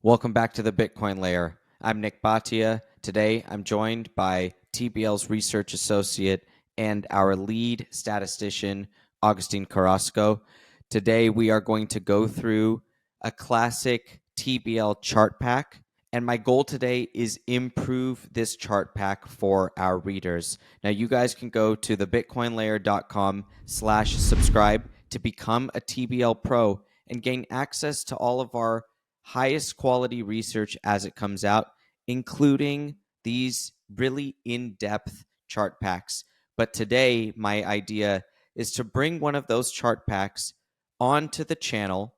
Welcome back to the Bitcoin Layer. I'm Nick Bhatia. Today, I'm joined by TBL's research associate and our lead statistician, Augustine Carrasco. Today, we are going to go through a classic TBL chart pack, and my goal today is improve this chart pack for our readers. Now, you guys can go to thebitcoinlayer.com/subscribe to become a TBL Pro and gain access to all of our highest quality research as it comes out, including these really in-depth chart packs. But today, my idea is to bring one of those chart packs onto the channel,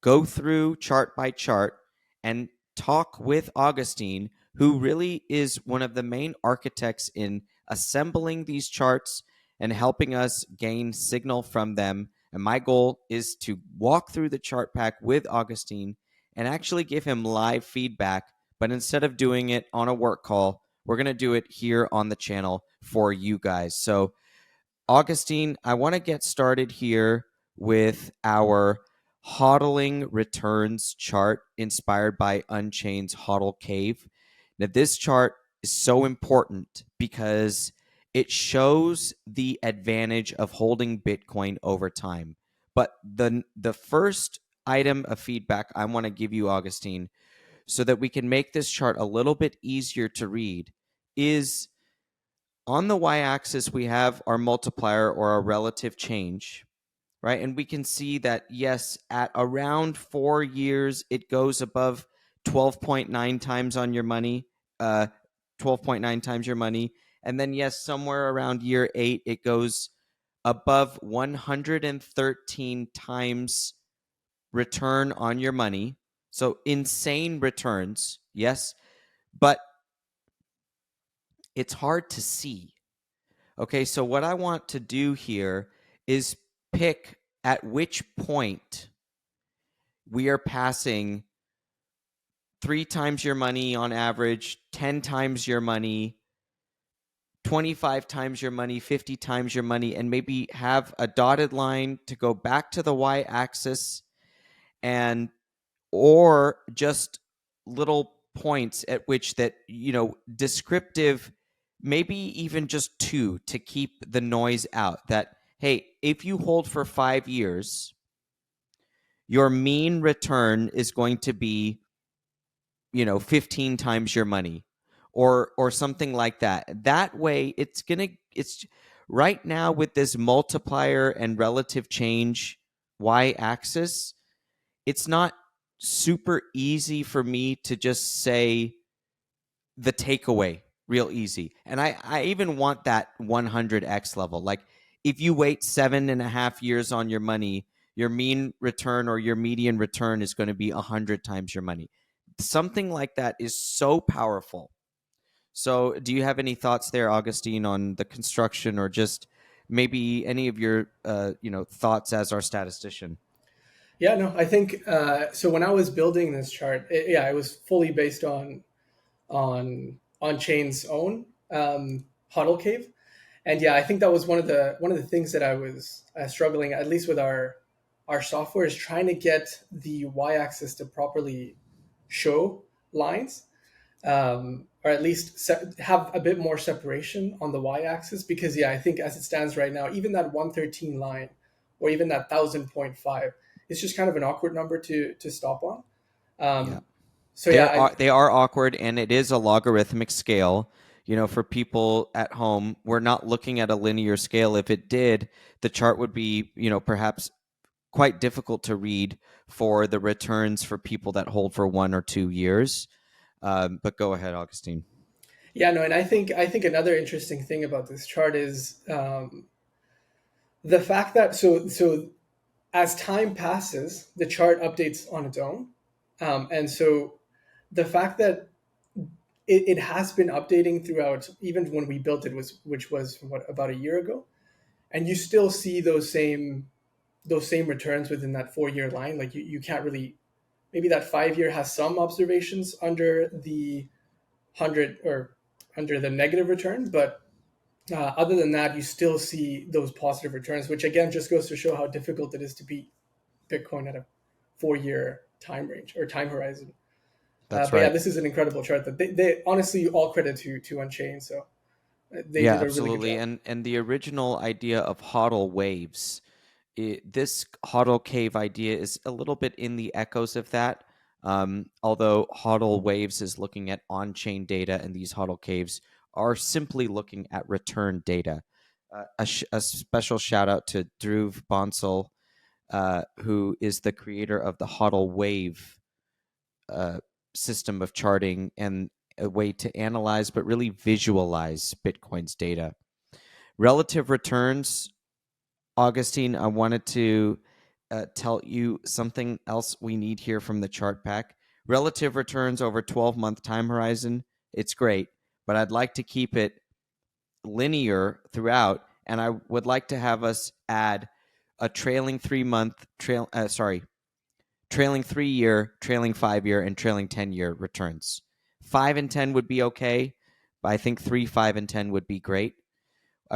go through chart by chart, and talk with Augustine, who really is one of the main architects in assembling these charts and helping us gain signal from them. And my goal is to walk through the chart pack with Augustine and actually give him live feedback. But instead of doing it on a work call, we're going to do it here on the channel for you guys. So, Augustine, I want to get started here with our HODLing returns chart inspired by Unchained's HODL cave. Now, this chart is so important because it shows the advantage of holding Bitcoin over time. But the first item of feedback I want to give you, Augustine, so that we can make this chart a little bit easier to read, is on the y-axis we have our multiplier or our relative change, right? And we can see that, yes, at around 4 years, it goes above 12.9 times on your money, 12.9 times your money. And then, yes, somewhere around year 8, it goes above 113 times return on your money. So insane returns, yes, but it's hard to see. Okay, so what I want to do here is pick at which point we are passing 3 times your money on average, 10 times your money, 25 times your money, 50 times your money, and maybe have a dotted line to go back to the y-axis, and or just little points at which that, descriptive, maybe even just 2 to keep the noise out, that, hey, if you hold for 5 years, your mean return is going to be, 15 times your money, or something like that. That way, it's right now with this multiplier and relative change y-axis, it's not super easy for me to just say the takeaway real easy. And I even want that 100x level. Like, if you wait 7.5 years on your money, your mean return or your median return is going to be 100 times your money. Something like that is so powerful. So do you have any thoughts there, Augustine, on the construction, or just maybe any of your thoughts as our statistician? Yeah, no, I think so. When I was building this chart, it was fully based on Chain's own HODL cave, and yeah, I think that was one of the things that I was struggling, at least with our software, is trying to get the y-axis to properly show lines, or at least have a bit more separation on the y-axis. Because yeah, I think as it stands right now, even that 113 line, or even that 1,000.5, it's just kind of an awkward number to stop on. Yeah. So yeah, They are awkward, and it is a logarithmic scale. For people at home, we're not looking at a linear scale. If it did, the chart would be, perhaps quite difficult to read for the returns for people that hold for 1 or 2 years. But go ahead, Augustine. yeah, no, and I think another interesting thing about this chart is the fact that so as time passes, the chart updates on its own, and so the fact that it has been updating throughout, even when we built it, which was about a year ago, and you still see those same returns within that 4 year line. Like you can't really, maybe that 5 year has some observations under the 100 or under the negative return, but other than that, you still see those positive returns, which again just goes to show how difficult it is to beat Bitcoin at a 4 year time range or time horizon. That's But yeah, right. this is an incredible chart that they honestly all credit to Unchained. So they Yeah, did a really good absolutely. job. And the original idea of HODL waves, this HODL cave idea is a little bit in the echoes of that. Although HODL waves is looking at on-chain data, and these HODL caves are simply looking at return data. A special shout out to Dhruv Bansal, who is the creator of the HODL wave uh, system of charting and a way to analyze but really visualize Bitcoin's data. Relative returns, Augustine, I wanted to tell you something else we need here from the chart pack. Relative returns over 12-month time horizon, it's great, but I'd like to keep it linear throughout, and I would like to have us add a trailing 3-month, trailing 3-year, trailing 5-year, and trailing 10-year returns. 5 and 10 would be okay, but I think 3, 5, and 10 would be great.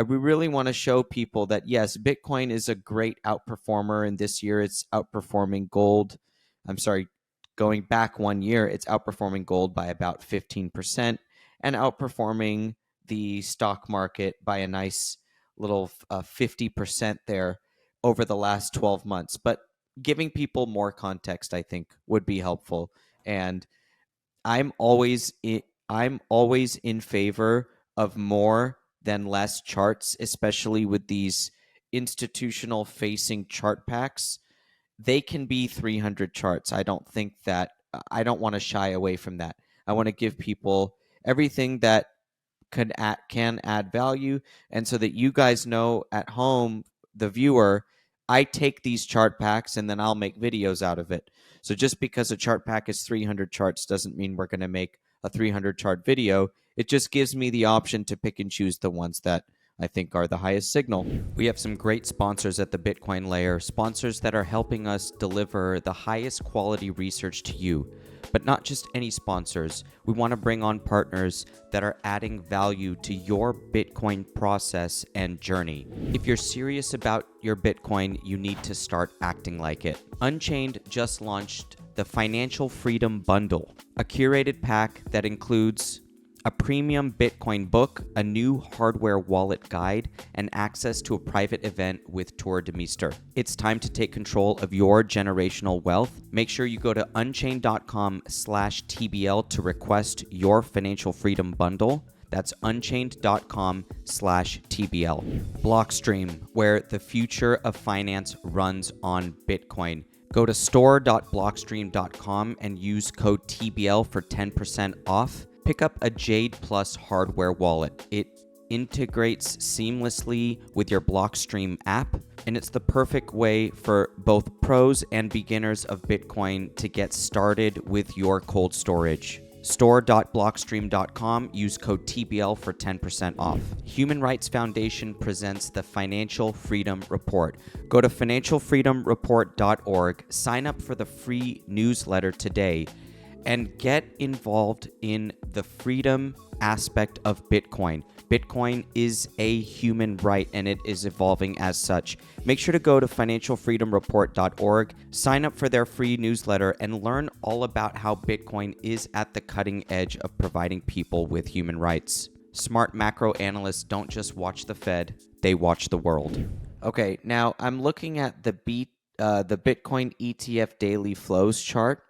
We really want to show people that, yes, Bitcoin is a great outperformer, and this year it's outperforming gold. I'm sorry, going back 1 year, it's outperforming gold by about 15% and outperforming the stock market by a nice little 50% there over the last 12 months. But giving people more context, I think, would be helpful. And I'm always I'm always in favor of more than less charts, especially with these institutional facing chart packs. They can be 300 charts. I don't think that I don't want to shy away from that. I want to give people everything that can add value, and so that you guys know at home, the viewer, I take these chart packs and then I'll make videos out of it. So just because a chart pack is 300 charts doesn't mean we're going to make a 300 chart video. It just gives me the option to pick and choose the ones that I think are the highest signal. We have some great sponsors at the Bitcoin layer, sponsors that are helping us deliver the highest quality research to you. But not just any sponsors. We want to bring on partners that are adding value to your Bitcoin process and journey. If you're serious about your Bitcoin, you need to start acting like it. Unchained just launched the Financial Freedom Bundle, a curated pack that includes a premium Bitcoin book, a new hardware wallet guide, and access to a private event with Tour de Meester. It's time to take control of your generational wealth. Make sure you go to unchained.com/TBL to request your financial freedom bundle. That's unchained.com/TBL. Blockstream, where the future of finance runs on Bitcoin. Go to store.blockstream.com and use code TBL for 10% off. Pick up a Jade Plus hardware wallet. It integrates seamlessly with your Blockstream app, and it's the perfect way for both pros and beginners of Bitcoin to get started with your cold storage. Store.blockstream.com. Use code TBL for 10% off. Human Rights Foundation presents the Financial Freedom Report. Go to financialfreedomreport.org, sign up for the free newsletter today, and get involved in the freedom aspect of Bitcoin. Bitcoin is a human right, and it is evolving as such. Make sure to go to financialfreedomreport.org, sign up for their free newsletter, and learn all about how Bitcoin is at the cutting edge of providing people with human rights. Smart macro analysts don't just watch the Fed, they watch the world. Okay, now I'm looking at the Bitcoin ETF daily flows chart.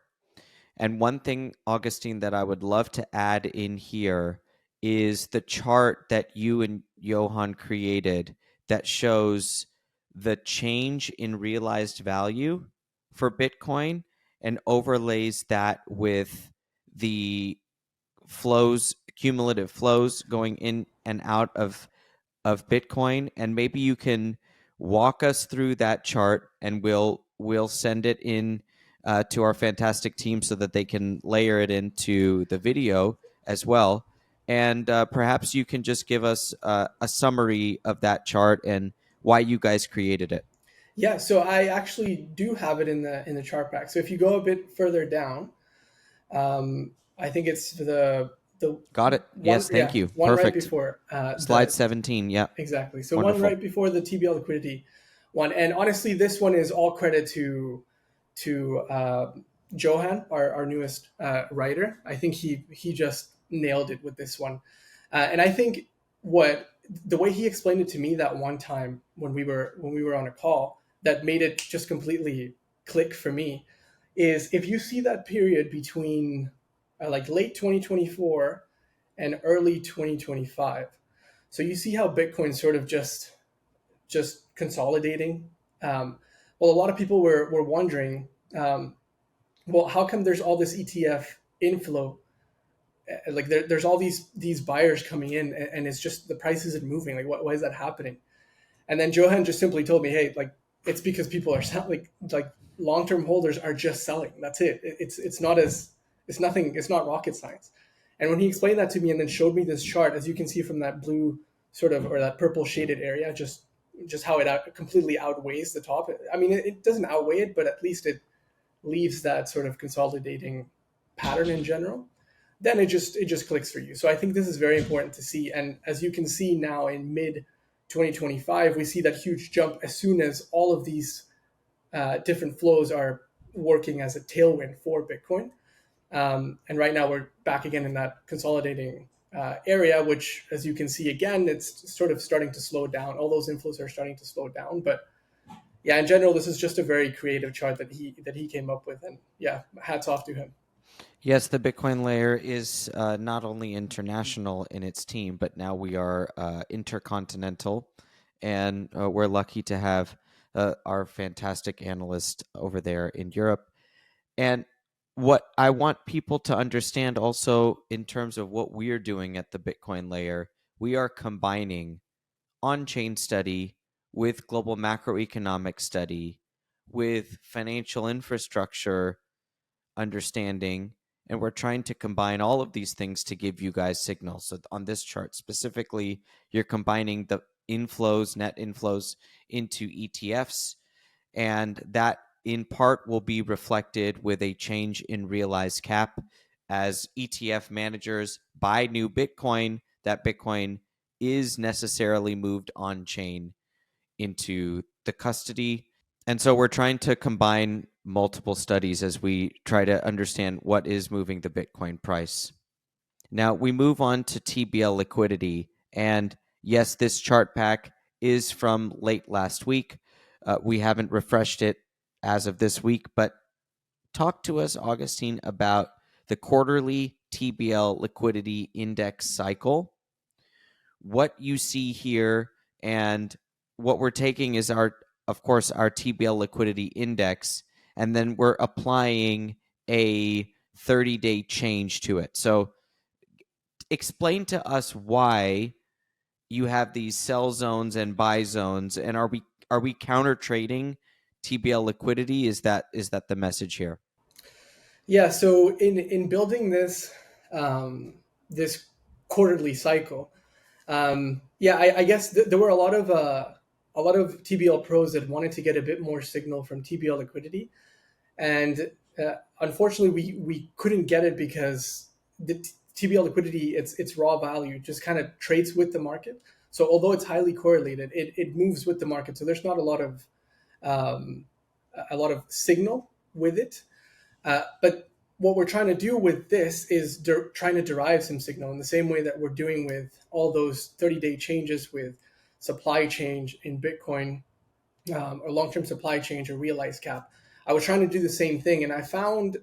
And one thing, Augustine, that I would love to add in here is the chart that you and Johan created that shows the change in realized value for Bitcoin and overlays that with the flows, cumulative flows going in and out of Bitcoin. And maybe you can walk us through that chart, and we'll send it in to our fantastic team so that they can layer it into the video as well. And perhaps you can just give us a summary of that chart and why you guys created it. Yeah, so I actually do have it in the chart pack. So if you go a bit further down, I think it's the Got it. one, Yes, thank yeah, you. one right Perfect. before Slide the 17. Yeah, exactly. So one wonderful. right before the TBL liquidity one, and honestly, this one is all credit to Johan, our newest writer, I think he just nailed it with this one. And I think what the way he explained it to me that one time when we were on a call that made it just completely click for me is if you see that period between like late 2024 and early 2025. So you see how Bitcoin sort of just consolidating. Well, a lot of people were wondering, well, how come there's all this ETF inflow? Like there's all these buyers coming in, and it's just the price isn't moving. Like, why is that happening? And then Johan just simply told me, hey, like it's because people are selling. Like long term holders are just selling. That's it. It's not as it's nothing. It's not rocket science. And when he explained that to me, and then showed me this chart, as you can see from that blue sort of or that purple shaded area, just how it completely outweighs the top. I mean, it doesn't outweigh it, but at least it leaves that sort of consolidating pattern in general, then it just clicks for you. So I think this is very important to see. And as you can see now in mid 2025, we see that huge jump as soon as all of these different flows are working as a tailwind for Bitcoin. And right now we're back again in that consolidating area, which, as you can see again, it's sort of starting to slow down. All those inflows are starting to slow down, but yeah, in general, this is just a very creative chart that he came up with, and yeah, hats off to him. Yes, the Bitcoin layer is not only international in its team, but now we are intercontinental, and we're lucky to have our fantastic analyst over there in Europe. And what I want people to understand also in terms of what we're doing at the Bitcoin layer, we are combining on-chain study with global macroeconomic study, with financial infrastructure understanding, and we're trying to combine all of these things to give you guys signals. So on this chart specifically, you're combining the inflows, net inflows into ETFs, and that in part will be reflected with a change in realized cap as ETF managers buy new Bitcoin. That Bitcoin is necessarily moved on chain into the custody. And so we're trying to combine multiple studies as we try to understand what is moving the Bitcoin price. Now we move on to TBL liquidity. And yes, this chart pack is from late last week. We haven't refreshed it as of this week, but talk to us, Augustine, about the quarterly TBL liquidity index cycle, what you see here, and what we're taking is of course, our TBL liquidity index, and then we're applying a 30-day change to it. So explain to us why you have these sell zones and buy zones, and are we counter trading TBL liquidity? Is that the message here? Yeah, so in building this quarterly cycle, yeah, I guess there were a lot of TBL pros that wanted to get a bit more signal from TBL liquidity, and unfortunately we couldn't get it because the TBL liquidity, its raw value just kind of trades with the market. So although it's highly correlated, it moves with the market. So there's not um, a lot of signal with it. But what we're trying to do with this is trying to derive some signal in the same way that we're doing with all those 30-day changes with supply change in Bitcoin, or long-term supply change or realized cap. I was trying to do the same thing, and I found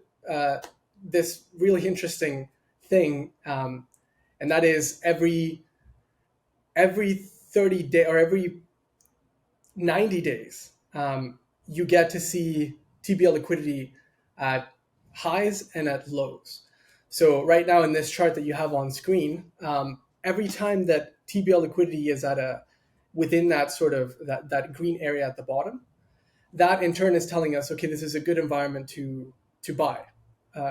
this really interesting thing, and that is every 30 day or every 90 days, you get to see TBL liquidity at highs and at lows. So right now in this chart that you have on screen, every time that TBL liquidity is at within that sort of that green area at the bottom, that in turn is telling us, okay, this is a good environment to buy,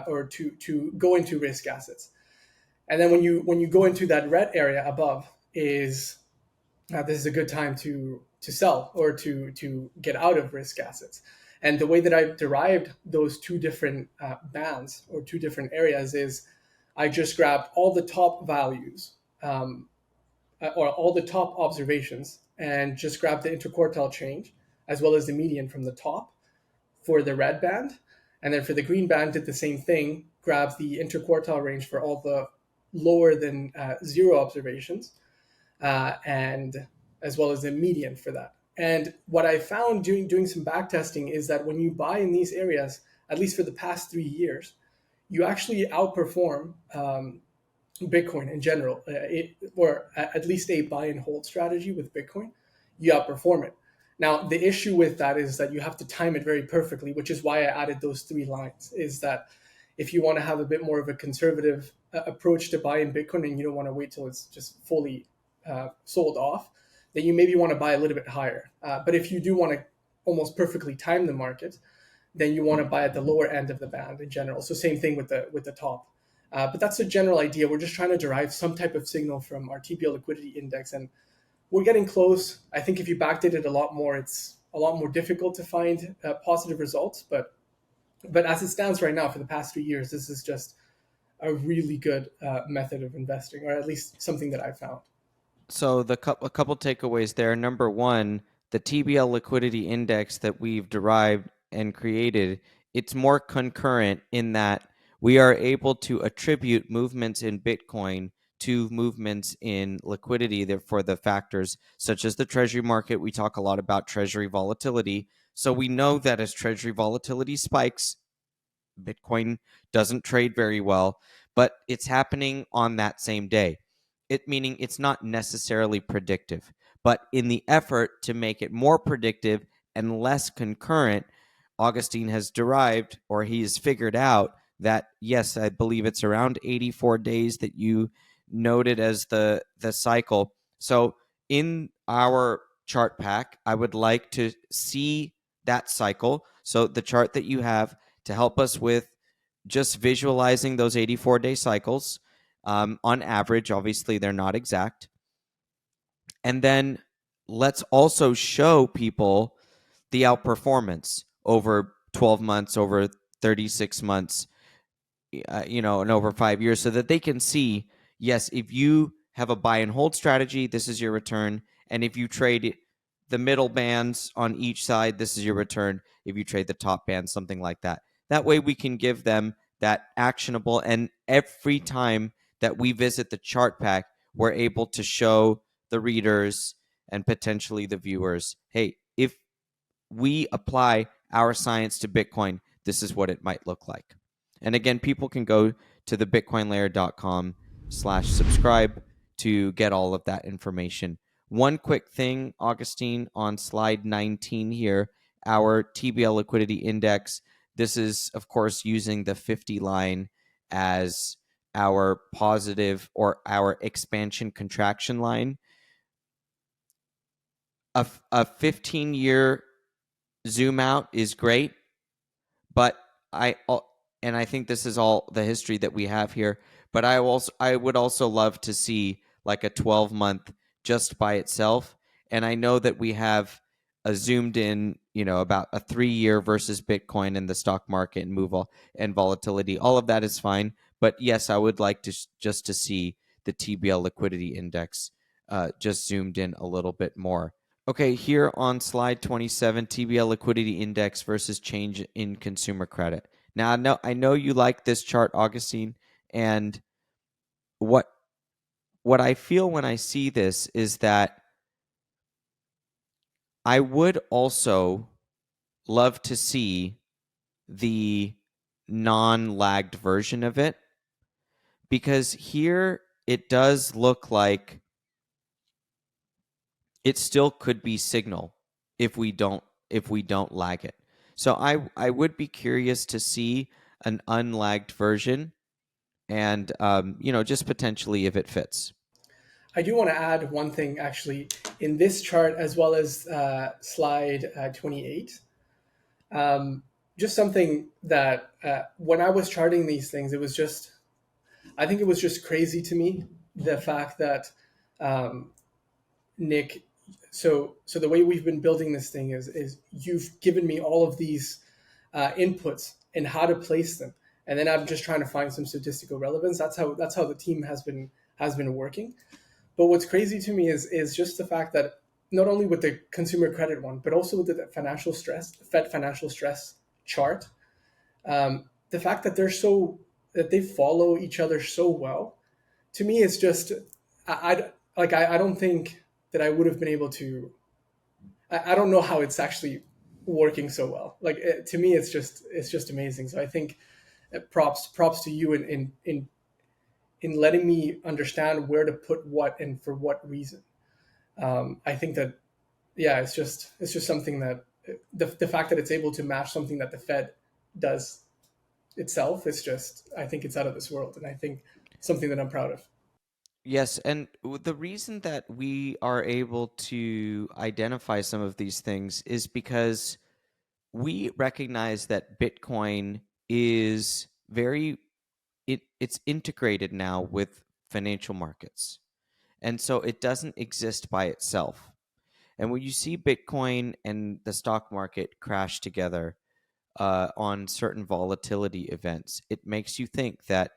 or to go into risk assets. And then when you go into that red area above, is this is a good time to sell or to get out of risk assets. And the way that I derived those two different bands or two different areas is I just grabbed all the top values, or all the top observations, and just grabbed the interquartile change as well as the median from the top for the red band. And then for the green band, did the same thing, grabbed the interquartile range for all the lower than zero observations, and as well as the median for that. And what I found doing some back testing is that when you buy in these areas, at least for the past 3 years, you actually outperform Bitcoin in general, or at least a buy and hold strategy with Bitcoin, you outperform it. Now, the issue with that is that you have to time it very perfectly, which is why I added those 3 lines, is that if you want to have a bit more of a conservative approach to buy in Bitcoin and you don't want to wait till it's just fully sold off, then you maybe want to buy a little bit higher. But if you do want to almost perfectly time the market, then you want to buy at the lower end of the band in general. So same thing with the top. But that's the general idea. We're just trying to derive some type of signal from our TBL Liquidity Index, and we're getting close. I think if you backdate it a lot more, it's a lot more difficult to find positive results. But as it stands right now, for the past 3 years, this is just a really good method of investing, or at least something that I found. So a couple takeaways there. Number one, the TBL liquidity index that we've derived and created, it's more concurrent in that we are able to attribute movements in Bitcoin to movements in liquidity for the factors such as the Treasury market. We talk a lot about Treasury volatility. So we know that as Treasury volatility spikes, Bitcoin doesn't trade very well, but it's happening on that same day. Meaning it's not necessarily predictive, but in the effort to make it more predictive and less concurrent, Augustine has derived, or he's figured out, that yes, I believe it's around 84 days that you noted as the cycle. So in our chart pack, I would like to see that cycle. So the chart that you have to help us with just visualizing those 84-day cycles. On average, obviously, they're not exact. And then let's also show people the outperformance over 12 months, over 36 months, and over 5 years, so that they can see, yes, if you have a buy and hold strategy, this is your return. And if you trade the middle bands on each side, this is your return. If you trade the top band, something like that. That way we can give them that actionable, and every time that we visit the chart pack, we're able to show the readers and potentially the viewers, hey, if we apply our science to Bitcoin, this is what it might look like. And again, people can go to the bitcoinlayer.com/subscribe to get all of that information. One quick thing, Augustine, on slide 19 here, our TBL liquidity index. This is, of course, using the 50 line as our positive or our expansion contraction line. A 15-year zoom out is great, but I think this is all the history that we have here, but I would also love to see like a 12-month just by itself. And I know that we have a zoomed in, about a 3-year versus Bitcoin and the stock market and and volatility. All of that is fine, but yes, I would like to just to see the TBL liquidity index just zoomed in a little bit more. Okay, here on slide 27, TBL liquidity index versus change in consumer credit. Now, I know you like this chart, Augustine, and what I feel when I see this is that I would also love to see the non-lagged version of it, because here it does look like it still could be signal if we don't lag it. So I would be curious to see an unlagged version, and just potentially if it fits. I do want to add one thing actually in this chart, as well as slide 28. Just something that when I was charting these things, I think it was just crazy to me, the fact that Nick, so the way we've been building this thing is you've given me all of these inputs and how to place them, and then I'm just trying to find some statistical relevance. That's how the team has been working. But what's crazy to me is just the fact that not only with the consumer credit one, but also with the Fed financial stress chart, The fact that that they follow each other so well, to me, it's just I don't think that I would have been able to. I don't know how it's actually working so well. Like to me, it's just amazing. So I think props to you in letting me understand where to put what and for what reason. I think that yeah, it's just something that the fact that it's able to match something that the Fed does itself is just I think it's out of this world, and I think something that I'm proud of. Yes, and the reason that we are able to identify some of these things is because we recognize that Bitcoin is it's integrated now with financial markets. And so it doesn't exist by itself. And when you see Bitcoin and the stock market crash together on certain volatility events, it makes you think that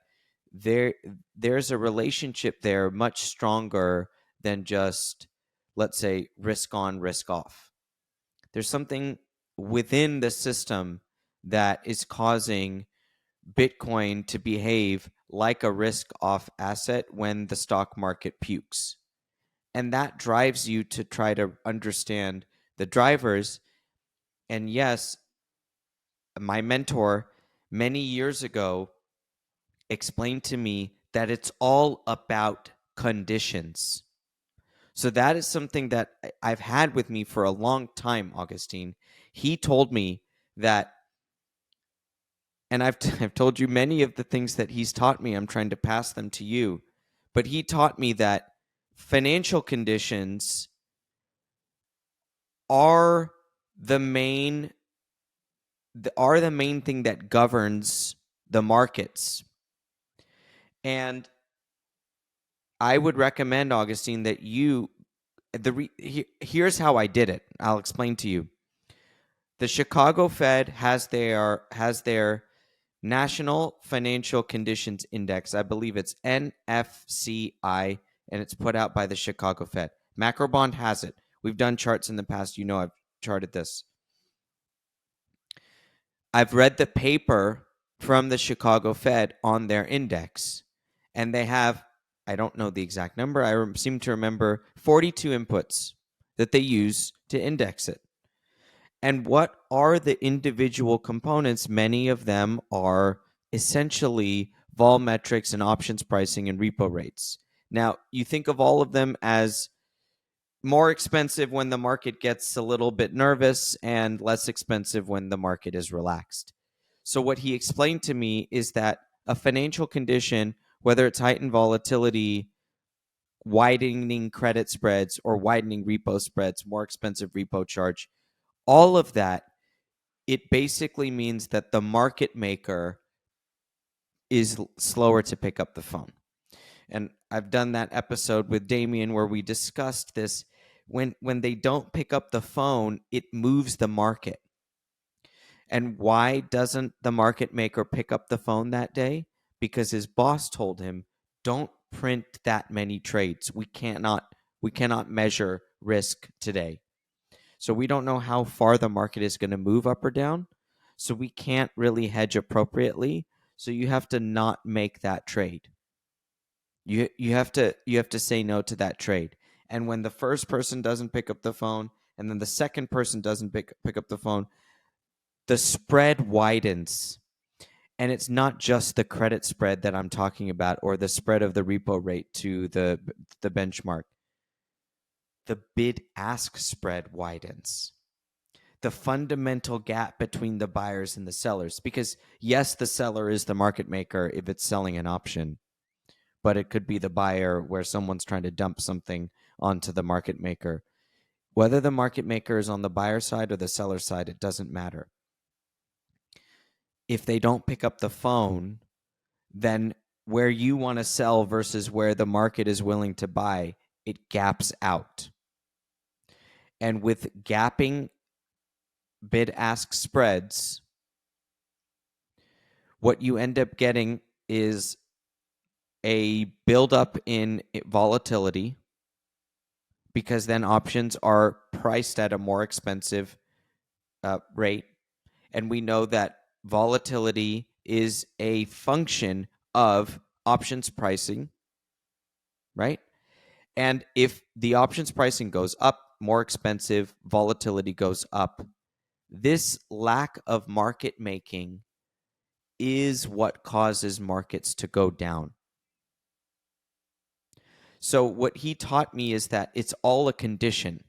there there's a relationship there much stronger than just, let's say, risk on, risk off. There's something within the system that is causing Bitcoin to behave like a risk off asset when the stock market pukes. And that drives you to try to understand the drivers. And yes, my mentor many years ago explained to me that it's all about conditions. So that is something that I've had with me for a long time, Augustine. He told me that, and I've told you many of the things that he's taught me. I'm trying to pass them to you. But he taught me that financial conditions are the main the main thing that governs the markets. And I would recommend, Augustine, that here's how I did it. I'll explain to you. The Chicago Fed has their National Financial Conditions Index. I believe it's NFCI, and it's put out by the Chicago Fed. Macrobond has it. We've done charts in the past. You know I've charted this. I've read the paper from the Chicago Fed on their index, and they have, I don't know the exact number, I seem to remember 42 inputs that they use to index it. And what are the individual components? Many of them are essentially vol metrics and options pricing and repo rates. Now, you think of all of them as more expensive when the market gets a little bit nervous and less expensive when the market is relaxed. So, what he explained to me is that a financial condition, whether it's heightened volatility, widening credit spreads, or widening repo spreads, more expensive repo charge, all of that, it basically means that the market maker is slower to pick up the phone. And I've done that episode with Damien where we discussed this. When they don't pick up the phone, it moves the market. And why doesn't the market maker pick up the phone that day? Because his boss told him, "Don't print that many trades. We cannot measure risk today. So we don't know how far the market is going to move up or down. So we can't really hedge appropriately. So you have to not make that trade. You have to say no to that trade. And when the first person doesn't pick up the phone and then the second person doesn't pick up the phone, the spread widens. And it's not just the credit spread that I'm talking about or the spread of the repo rate to the benchmark. The bid ask spread widens. The fundamental gap between the buyers and the sellers. Because yes, the seller is the market maker if it's selling an option, but it could be the buyer where someone's trying to dump something onto the market maker. Whether the market maker is on the buyer side or the seller side, it doesn't matter. If they don't pick up the phone, then where you want to sell versus where the market is willing to buy, it gaps out. And with gapping bid ask spreads, what you end up getting is a buildup in volatility because then options are priced at a more expensive rate. And we know that volatility is a function of options pricing, right? And if the options pricing goes up, more expensive, volatility goes up. This lack of market making is what causes markets to go down. So what he taught me is that it's all a condition,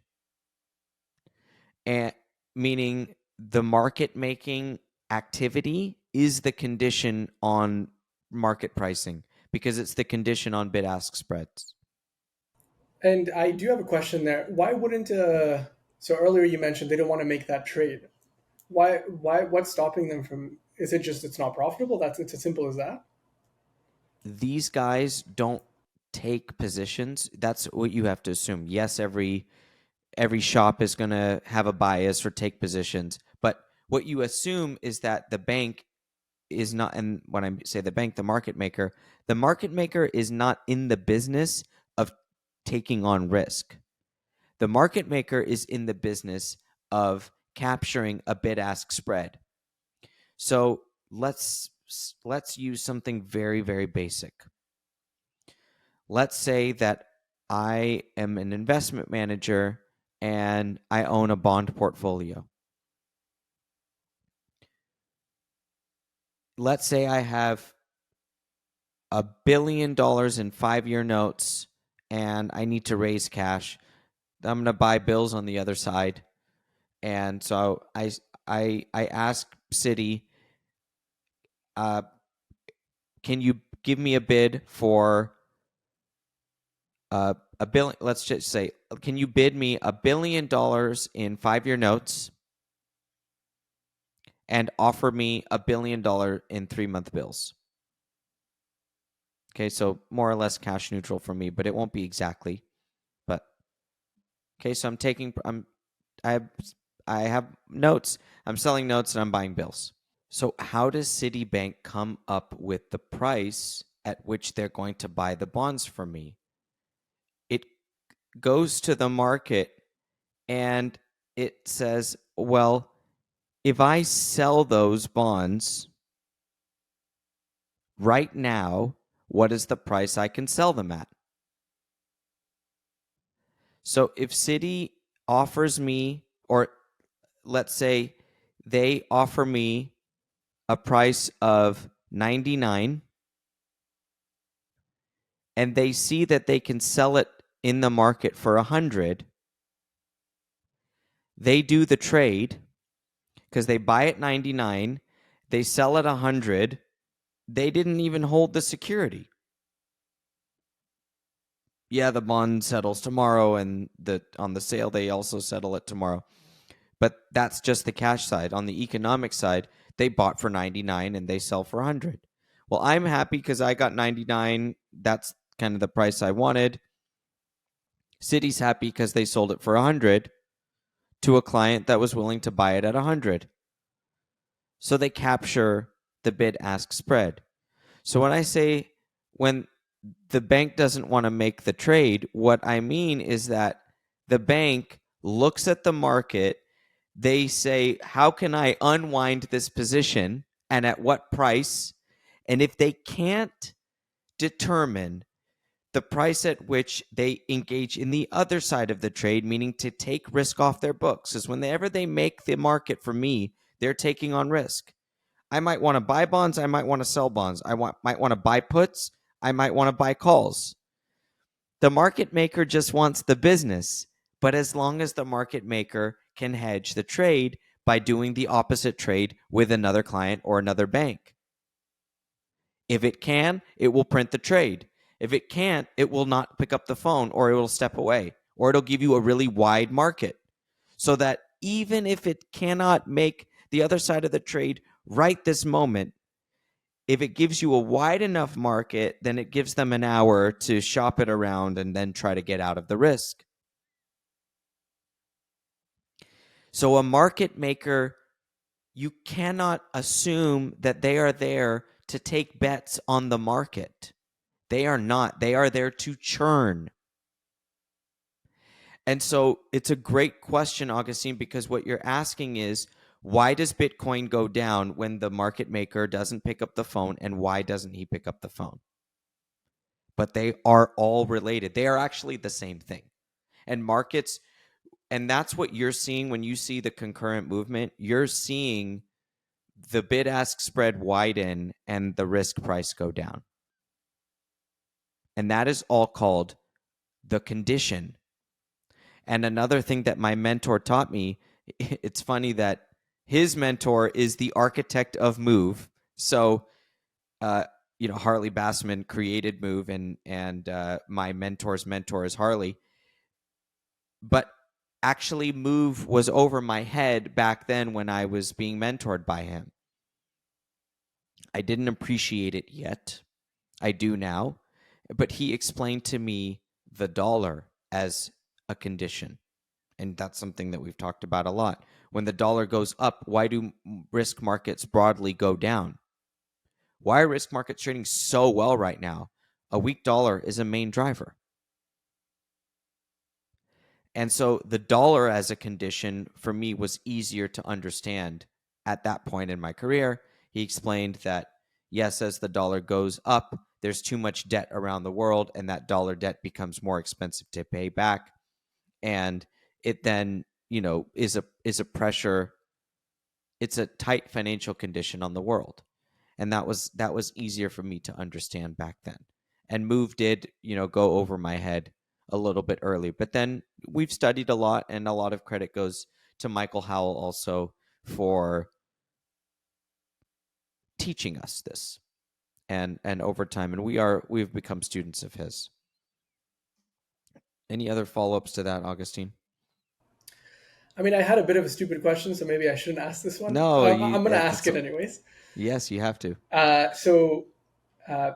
and meaning the market making activity is the condition on market pricing because it's the condition on bid ask spreads. And I do have a question there. Why wouldn't so earlier you mentioned they don't want to make that trade. Why what's stopping them from, is it just it's not profitable? That's it's as simple as that? These guys don't take positions. That's what you have to assume. Yes, every shop is going to have a bias or take positions, but what you assume is that the bank is not, and when I say the bank, the market maker is not in the business of taking on risk. The market maker is in the business of capturing a bid-ask spread. So let's use something very, very basic. Let's say that I am an investment manager and I own a bond portfolio. Let's say I have $1 billion in 5-year notes and I need to raise cash. I'm going to buy bills on the other side. And so I ask Citi, can you give me a bid for a billion? Let's just say, can you bid me $1 billion in 5-year notes and offer me $1 billion in 3-month bills? Okay, so more or less cash neutral for me, but it won't be exactly. But okay, so I have notes. I'm selling notes and I'm buying bills. So how does Citibank come up with the price at which they're going to buy the bonds for me? It goes to the market and it says, well, if I sell those bonds right now, what is the price I can sell them at? So if Citi offers me, or let's say they offer me a price of 99 and they see that they can sell it in the market for 100, they do the trade because they buy at 99, they sell at 100, they didn't even hold the security. Yeah, the bond settles tomorrow, and on the sale they also settle it tomorrow. But that's just the cash side. On the economic side, they bought for 99 and they sell for 100. Well, I'm happy because I got 99. That's kind of the price I wanted. Citi's happy because they sold it for 100 to a client that was willing to buy it at 100. So they capture the bid-ask spread. So when I say when the bank doesn't want to make the trade, what I mean is that the bank looks at the market, they say, how can I unwind this position and at what price? And if they can't determine the price at which they engage in the other side of the trade, meaning to take risk off their books, is whenever they make the market for me, they're taking on risk. I might want to buy bonds. I might want to sell bonds. Might want to buy puts. I might want to buy calls. The market maker just wants the business, but as long as the market maker can hedge the trade by doing the opposite trade with another client or another bank. If it can, it will print the trade. If it can't, it will not pick up the phone, or it will step away, or it'll give you a really wide market so that even if it cannot make the other side of the trade right this moment, if it gives you a wide enough market, then it gives them an hour to shop it around and then try to get out of the risk. So a market maker, you cannot assume that they are there to take bets on the market. They are not. They are there to churn. And so it's a great question, Augustine, because what you're asking is, Why does Bitcoin go down when the market maker doesn't pick up the phone, and why doesn't he pick up the phone? But they are all related. They are actually the same thing. And markets, and that's what you're seeing when you see the concurrent movement. You're seeing the bid-ask spread widen and the risk price go down. And that is all called the condition. And another thing that my mentor taught me, it's funny that his mentor is the architect of Move. So, Harley Bassman created Move, and my mentor's mentor is Harley. But actually, Move was over my head back then when I was being mentored by him. I didn't appreciate it yet. I do now. But he explained to me the dollar as a condition. And that's something that we've talked about a lot. When the dollar goes up, why do risk markets broadly go down? Why are risk markets trading so well right now? A weak dollar is a main driver. And so the dollar as a condition for me was easier to understand at that point in my career. He explained that, yes, as the dollar goes up, there's too much debt around the world, and that dollar debt becomes more expensive to pay back. And it then, is a pressure. It's a tight financial condition on the world. And that was easier for me to understand back then. And Move did, go over my head a little bit early. But then we've studied a lot, and a lot of credit goes to Michael Howell also for teaching us this. And over time, and we've become students of his. Any other follow-ups to that, Augustine? I mean, I had a bit of a stupid question, so maybe I shouldn't ask this one. No, I'm going to ask it anyways. Yes, you have to. So I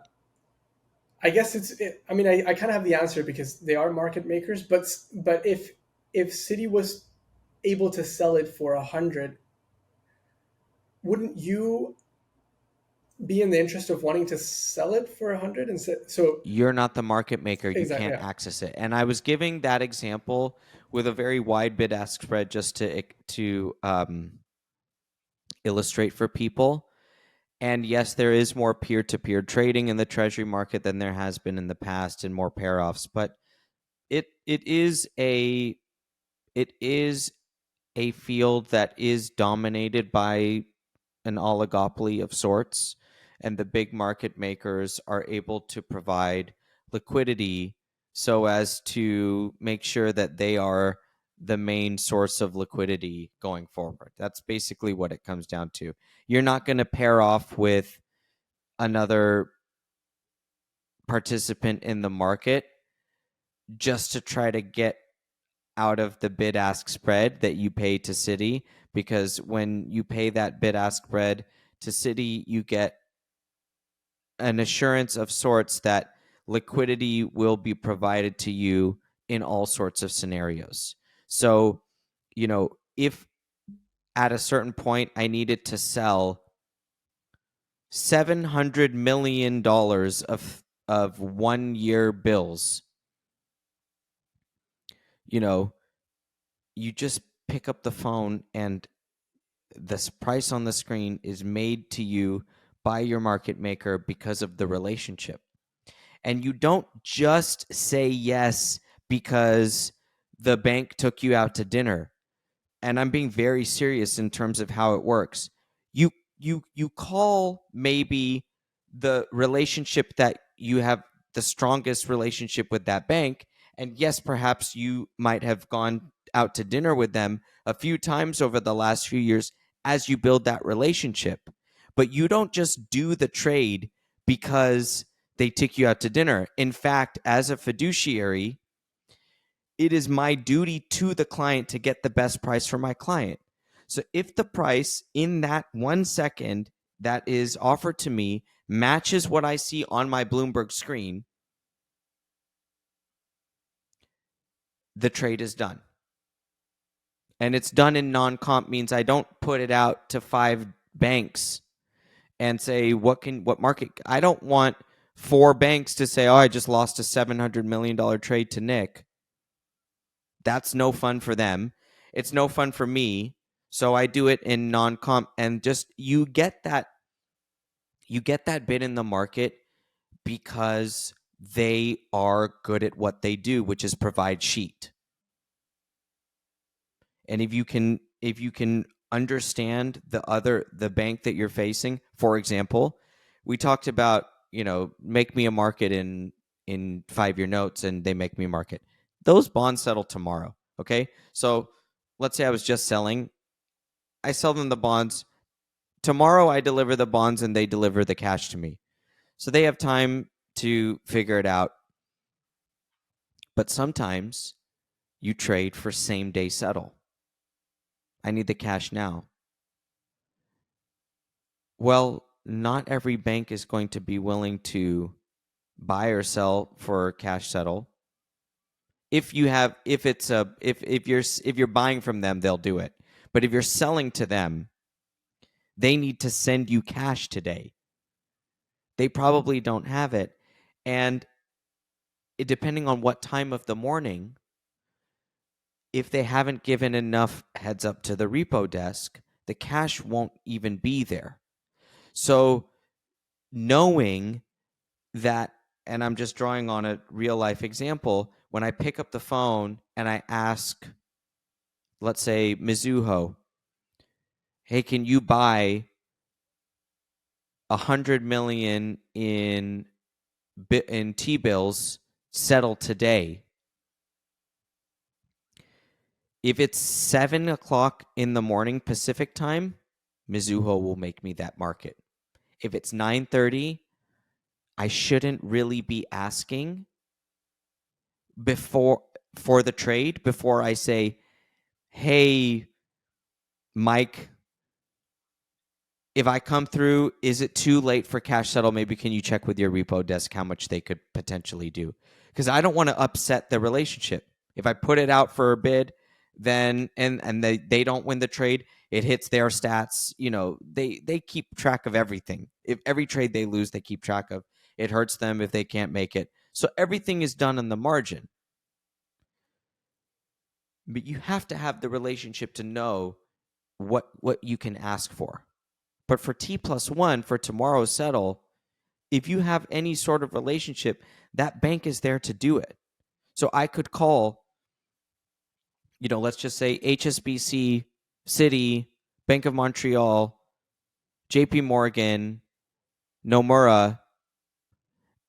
guess I mean, I kind of have the answer because they are market makers. But if Citi was able to sell it for 100, wouldn't you be in the interest of wanting to sell it for 100? And so you're not the market maker. You exactly, can't yeah. access it. And I was giving that example with a very wide bid-ask spread just to illustrate for people. And yes, there is more peer-to-peer trading in the Treasury market than there has been in the past, and more pair-offs. But it is a field that is dominated by an oligopoly of sorts, and the big market makers are able to provide liquidity so as to make sure that they are the main source of liquidity going forward. That's basically what it comes down to. You're not going to pair off with another participant in the market just to try to get out of the bid-ask spread that you pay to Citi, because when you pay that bid-ask spread to Citi, you get an assurance of sorts that liquidity will be provided to you in all sorts of scenarios. So, if at a certain point I needed to sell $700 million of 1-year bills, you just pick up the phone, and this price on the screen is made to you by your market maker because of the relationship. And you don't just say yes because the bank took you out to dinner. And I'm being very serious in terms of how it works. You call maybe the relationship that you have the strongest relationship with that bank, and yes, perhaps you might have gone out to dinner with them a few times over the last few years as you build that relationship. But you don't just do the trade because they take you out to dinner. In fact, as a fiduciary, it is my duty to the client to get the best price for my client. So if the price in that 1 second that is offered to me matches what I see on my Bloomberg screen, the trade is done. And it's done in non-comp, means I don't put it out to 5 banks and say, what market? I don't want 4 banks to say, oh, I just lost a $700 million trade to Nick. That's no fun for them. It's no fun for me. So I do it in non-comp, and just you get that bid in the market because they are good at what they do, which is provide sheet. And if you can understand the bank that you're facing, for example, we talked about, make me a market in 5-year notes, and they make me a market. Those bonds settle tomorrow. Okay. So let's say I was just selling. I sell them the bonds. Tomorrow I deliver the bonds and they deliver the cash to me. So they have time to figure it out. But sometimes you trade for same day settle. I need the cash now. Well, not every bank is going to be willing to buy or sell for cash settle. If you're buying from them, they'll do it. But if you're selling to them, they need to send you cash today. They probably don't have it. And depending on what time of the morning, if they haven't given enough heads up to the repo desk, the cash won't even be there. So knowing that, and I'm just drawing on a real life example, when I pick up the phone and I ask, let's say, Mizuho, hey, can you buy 100 million in T-bills settle today? If it's 7:00 in the morning Pacific time, Mizuho will make me that market. If it's 9:30, I shouldn't really be asking for the trade before I say, hey, Mike, if I come through, is it too late for cash settle? Maybe can you check with your repo desk how much they could potentially do? Because I don't want to upset the relationship. If I put it out for a bid, then and they don't win the trade, it hits their stats. They keep track of everything. If every trade they lose, they keep track of. It hurts them if they can't make it. So everything is done on the margin. But you have to have the relationship to know what you can ask for. But for T+1, for tomorrow's settle, if you have any sort of relationship, that bank is there to do it. So I could call, let's just say HSBC, Citi, Bank of Montreal, JP Morgan, Nomura,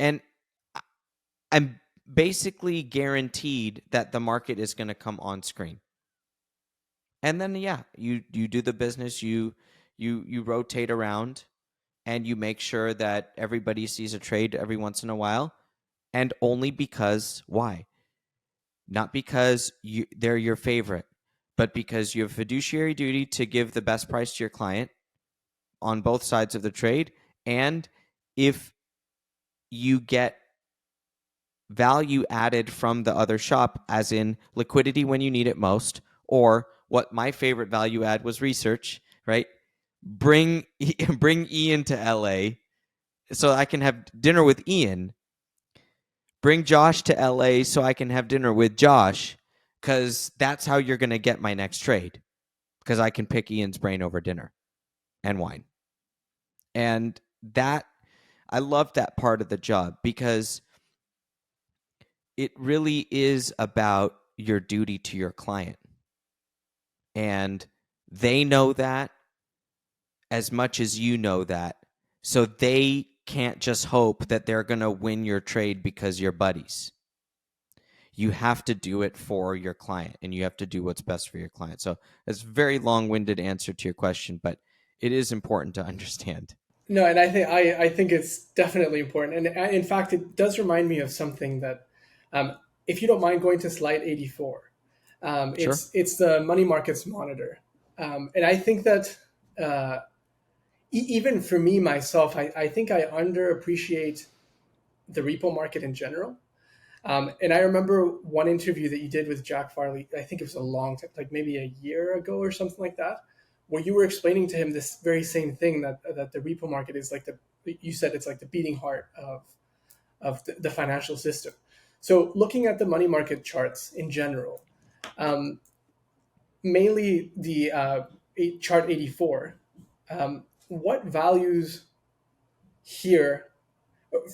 and I'm basically guaranteed that the market is going to come on screen. And then, you do the business, you rotate around, and you make sure that everybody sees a trade every once in a while. And only because, why? Not because they're your favorite, but because you have fiduciary duty to give the best price to your client on both sides of the trade. And if you get value added from the other shop, as in liquidity when you need it most, or what my favorite value add was research, right? Bring Ian to LA so I can have dinner with Ian. Bring Josh to LA so I can have dinner with Josh, because that's how you're going to get my next trade, because I can pick Ian's brain over dinner and wine. And that, I love that part of the job, because it really is about your duty to your client. And they know that as much as you know that. So they can't just hope that they're going to win your trade because you're buddies. You have to do it for your client, and you have to do what's best for your client. So it's a very long-winded answer to your question, but it is important to understand. No, and I think it's definitely important, and in fact, it does remind me of something that, if you don't mind going to slide 84, Sure. it's the money markets monitor, and I think that even for me myself, I think I underappreciate the repo market in general. And I remember one interview that you did with Jack Farley. I think it was a long time, like maybe a year ago or something like that, where you were explaining to him this very same thing, that the repo market is like you said, it's like the beating heart of the financial system. So looking at the money market charts in general, mainly chart 84, what values here?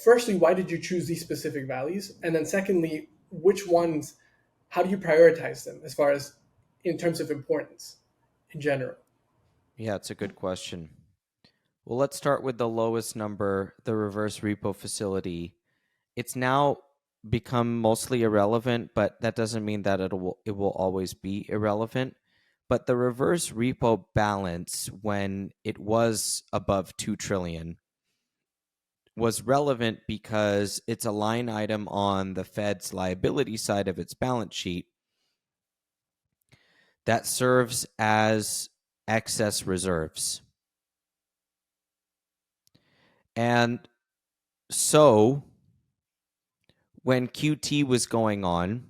Firstly, why did you choose these specific values? And then secondly, which ones, how do you prioritize them as far as in terms of importance in general? Yeah, it's a good question. Well, let's start with the lowest number, the reverse repo facility. It's now become mostly irrelevant, but that doesn't mean that it will always be irrelevant. But the reverse repo balance, when it was above 2 trillion, was relevant because it's a line item on the Fed's liability side of its balance sheet that serves as excess reserves. And so when QT was going on,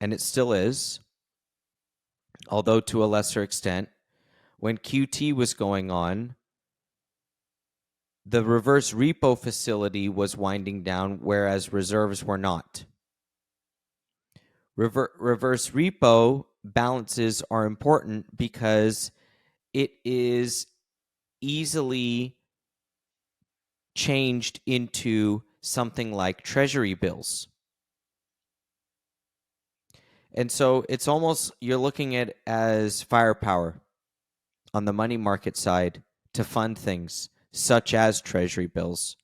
and it still is, although to a lesser extent, when QT was going on, the reverse repo facility was winding down, whereas reserves were not. Reverse repo balances are important because it is easily changed into something like Treasury bills. And so it's almost, you're looking at it as firepower on the money market side to fund things such as Treasury bills,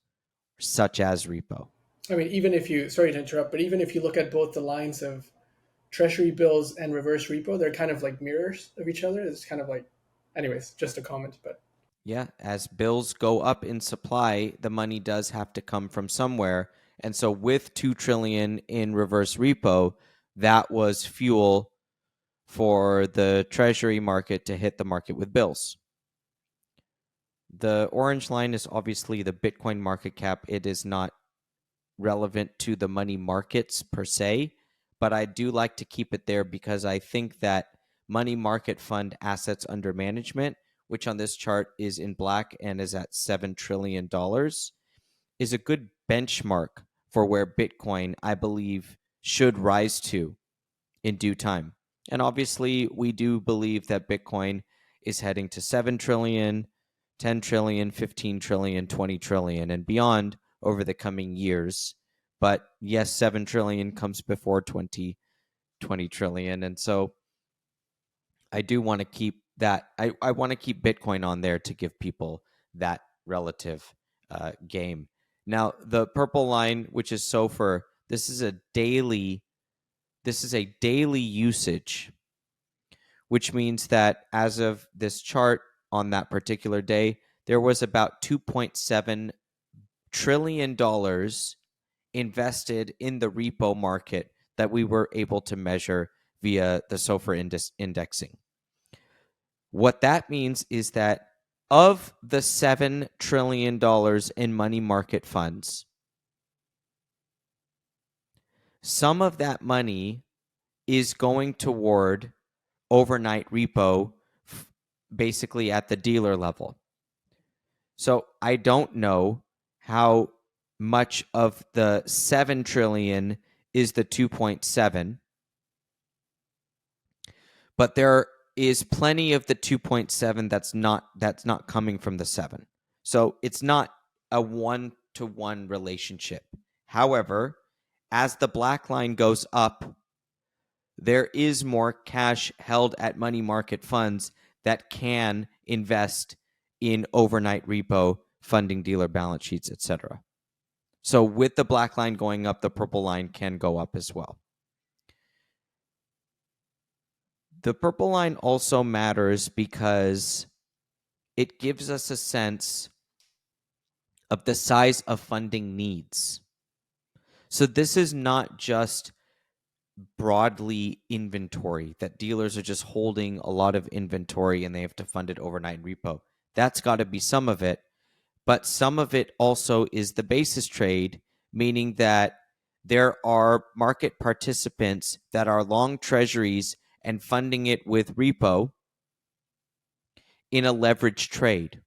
such as repo. I mean, even if you, sorry to interrupt, but even if you look at both the lines of treasury bills and reverse repo, they're kind of like mirrors of each other. It's kind of like, anyways, just a comment, but Yeah, as bills go up in supply, the money does have to come from somewhere. And so with 2 trillion in reverse repo, that was fuel for the treasury market to hit the market with bills. The orange line is obviously the Bitcoin market cap. It is not relevant to the money markets per se, but I do like to keep it there because I think that money market fund assets under management, which on this chart is in black and is at $7 trillion, is a good benchmark for where Bitcoin, I believe, should rise to in due time. And obviously, we do believe that Bitcoin is heading to 7 trillion, 10 trillion, 15 trillion, 20 trillion, and beyond over the coming years. But yes, 7 trillion comes before 20 trillion. And so I do want to keep that. I want to keep Bitcoin on there to give people that relative game. Now, the purple line, which is SOFR, this is a daily usage, which means that as of this chart on that particular day, there was about $2.7 trillion invested in the repo market that we were able to measure via the SOFR indexing. What that means is that of the $7 trillion in money market funds, some of that money is going toward overnight repo, basically at the dealer level. So I don't know how much of the 7 trillion is the 2.7, but there is plenty of the 2.7 that's not coming from the 7. So it's not a one-to-one relationship. However, as the black line goes up, there is more cash held at money market funds that can invest in overnight repo, funding dealer balance sheets, etc. So with the black line going up, the purple line can go up as well. The purple line also matters because it gives us a sense of the size of funding needs. So this is not just broadly inventory, that dealers are just holding a lot of inventory and they have to fund it overnight in repo. That's got to be some of it. But some of it also is the basis trade, meaning that there are market participants that are long treasuries and funding it with repo in a leveraged trade.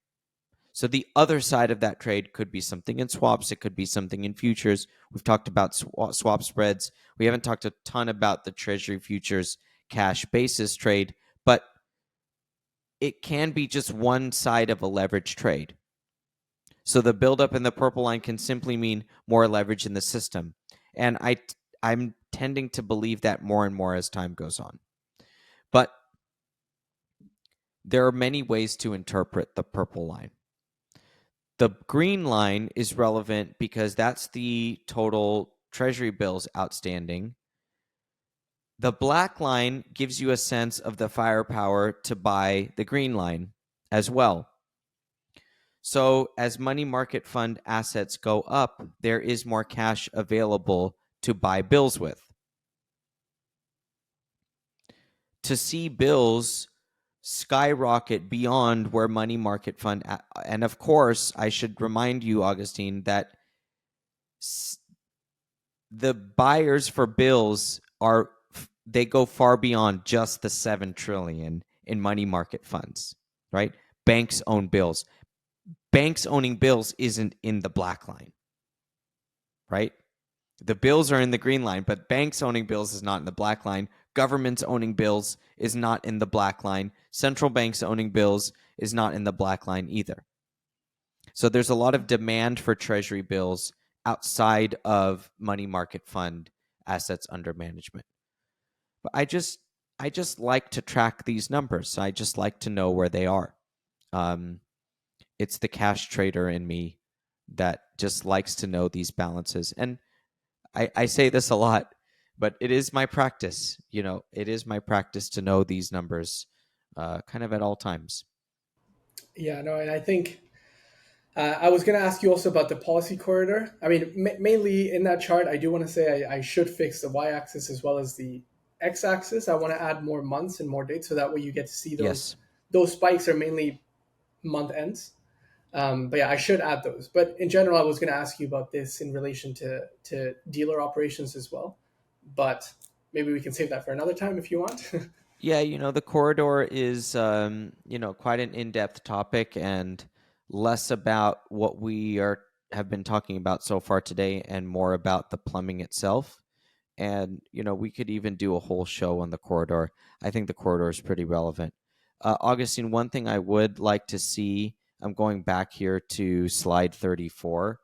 So the other side of that trade could be something in swaps. It could be something in futures. We've talked about swap spreads. We haven't talked a ton about the Treasury futures cash basis trade, but it can be just one side of a leverage trade. So the buildup in the purple line can simply mean more leverage in the system. And I'm tending to believe that more and more as time goes on. But there are many ways to interpret the purple line. The green line is relevant because that's the total Treasury bills outstanding. The black line gives you a sense of the firepower to buy the green line as well. So as money market fund assets go up, there is more cash available to buy bills with. To see bills skyrocket beyond where money market fund, and of course, I should remind you, Augustine, that the buyers for bills they go far beyond just the 7 trillion in money market funds, right? Banks own bills. Banks owning bills isn't in the black line, right? The bills are in the green line, but banks owning bills is not in the black line. Governments owning bills is not in the black line. Central banks owning bills is not in the black line either. So there's a lot of demand for Treasury bills outside of money market fund assets under management. But I just like to track these numbers. I just like to know where they are. It's the cash trader in me that just likes to know these balances. And I say this a lot, but it is my practice. It is my practice to know these numbers kind of at all times. Yeah, no, and I think I was going to ask you also about the policy corridor. I mean, mainly in that chart, I do want to say I should fix the y-axis as well as the x-axis. I want to add more months and more dates, so that way you get to see Yes. those spikes are mainly month ends. But yeah, I should add those. But in general, I was going to ask you about this in relation to dealer operations as well. But maybe we can save that for another time if you want. Yeah, the corridor is, quite an in-depth topic and less about what we have been talking about so far today and more about the plumbing itself. And, we could even do a whole show on the corridor. I think the corridor is pretty relevant. Augustine, one thing I would like to see, I'm going back here to slide 34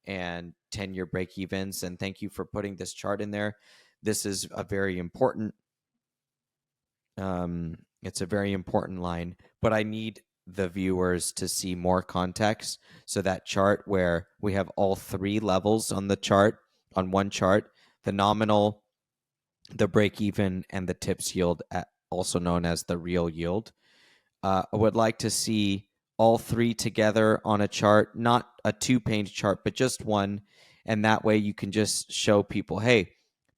and 10-year break-evens. And thank you for putting this chart in there. This is a very important it's a very important line, but I need the viewers to see more context. So that chart where we have all three levels on the chart, on one chart, the nominal, the break even, and the tips yield, also known as the real yield. I would like to see all three together on a chart, not a 2-page chart, but just one. And that way you can just show people, hey,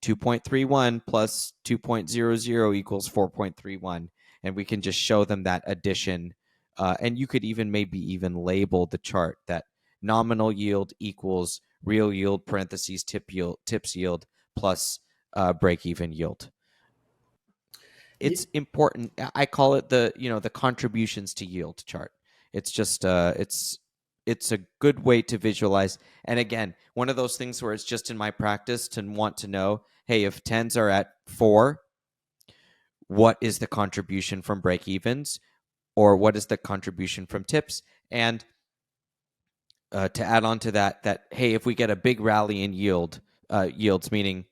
2.31 plus 2.00 equals 4.31. And we can just show them that addition. And you could maybe even label the chart that nominal yield equals real yield parentheses tips yield plus break-even yield. It's important. I call it the contributions to yield chart. It's just it's a good way to visualize. And again, one of those things where it's just in my practice to want to know, hey, if 10s are at 4, what is the contribution from break evens, or what is the contribution from tips? And to add on to that hey, if we get a big rally in yields, meaning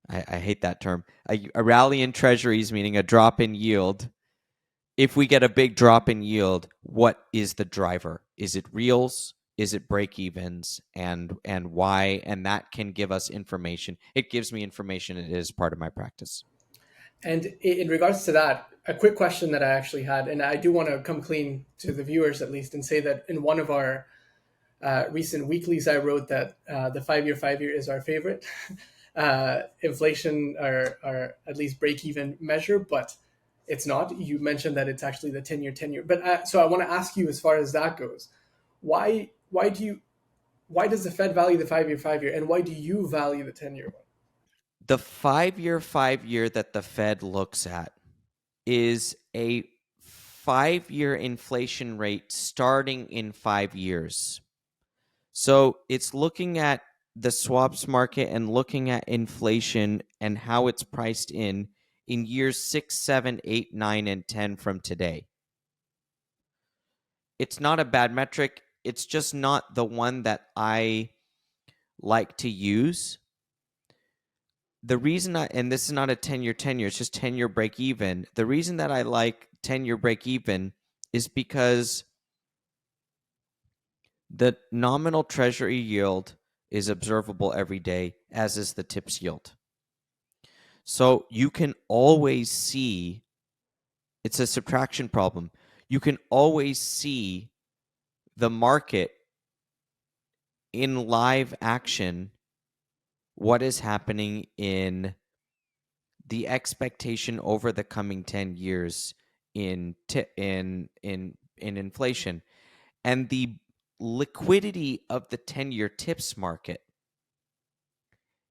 I hate that term. A rally in treasuries, meaning a drop in yield. If we get a big drop in yield, what is the driver? Is it reals? Is it break evens? And why? And that can give us information. It gives me information. It is part of my practice. And in regards to that, a quick question that I actually had, and I do want to come clean to the viewers at least and say that in one of our recent weeklies, I wrote that the 5-year is our favorite inflation or at least break-even measure, but it's not. You mentioned that it's actually the 10-year. But so I want to ask you, as far as that goes, why does the Fed value the 5-year, and why do you value the 10-year one? The 5-year that the Fed looks at is a 5-year inflation rate starting in 5 years. So it's looking at the swaps market and looking at inflation and how it's priced in years 6, 7, 8, 9, and 10 from today. it's not a bad metric. It's just not the one that I like to use. The reason and this is not a 10-year, it's just 10-year break even. The reason that I like 10-year break even is because the nominal treasury yield is observable every day, as is the TIPS yield. So you can always see, it's a subtraction problem. You can always see the market in live action, what is happening in the expectation over the coming 10 years in inflation, and the liquidity of the 10-year TIPS market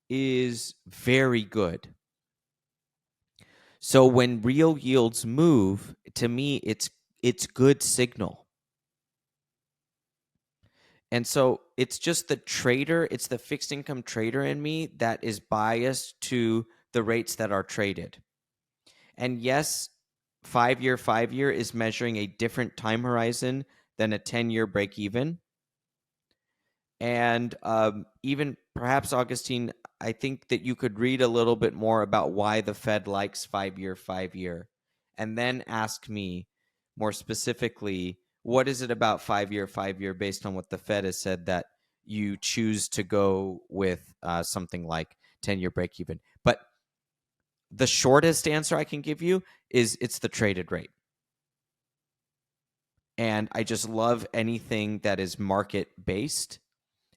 is very good. So when real yields move, to me, it's good signal. And so it's just the trader, it's the fixed income trader in me that is biased to the rates that are traded. And yes, 5-year is measuring a different time horizon than a 10-year break even. And even perhaps, Augustine, I think that you could read a little bit more about why the Fed likes 5-year, and then ask me more specifically, what is it about 5-year based on what the Fed has said that you choose to go with something like 10-year break even? But the shortest answer I can give you is it's the traded rate. And I just love anything that is market based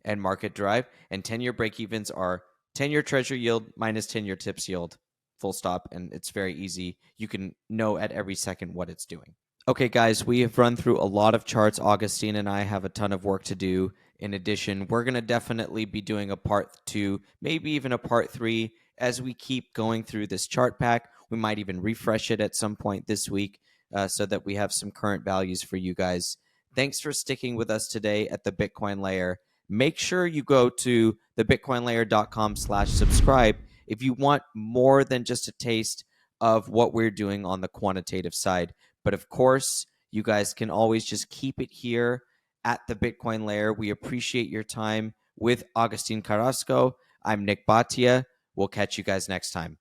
and market derived. And 10-year break evens are 10-year treasury yield minus 10-year TIPS yield, full stop. And it's very easy. You can know at every second what it's doing. Okay, guys, we have run through a lot of charts. Augustine and I have a ton of work to do. In addition, we're going to definitely be doing a part 2, maybe even a part 3 as we keep going through this chart pack. We might even refresh it at some point this week so that we have some current values for you guys. Thanks for sticking with us today at the Bitcoin Layer. Make sure you go to thebitcoinlayer.com/subscribe if you want more than just a taste of what we're doing on the quantitative side. But of course, you guys can always just keep it here at the Bitcoin Layer. We appreciate your time with Augustine Carrasco. I'm Nick Bhatia. We'll catch you guys next time.